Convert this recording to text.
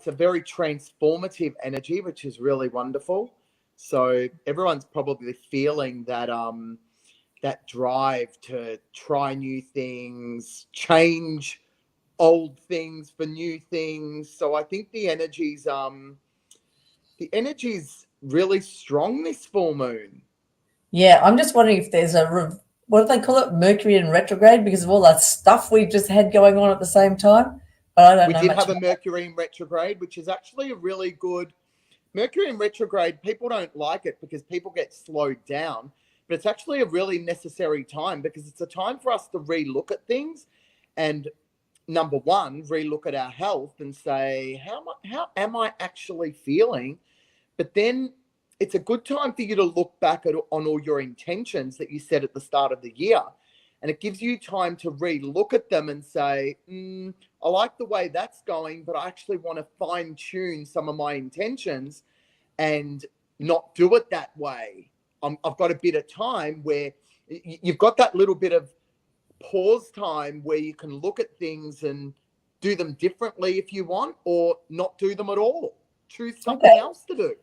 it's a very transformative energy, which is really wonderful. So everyone's probably feeling that that drive to try new things, change old things for new things. So I think the energy's really strong this full moon. Yeah, I'm just wondering if there's what do they call it? Mercury in retrograde, because of all that stuff we just had going on at the same time. But I don't know We did much have a about Mercury in retrograde, which is actually a really good Mercury in retrograde. People don't like it because people get slowed down, but it's actually a really necessary time because it's a time for us to relook at things and, number one, relook at our health and say, how am I actually feeling? But then it's a good time for you to look back on all your intentions that you set at the start of the year. And it gives you time to relook at them and say, I like the way that's going, but I actually want to fine tune some of my intentions and not do it that way. I've got a bit of time where you've got that little bit of pause time where you can look at things and do them differently if you want, or not do them at all. Choose something else to do.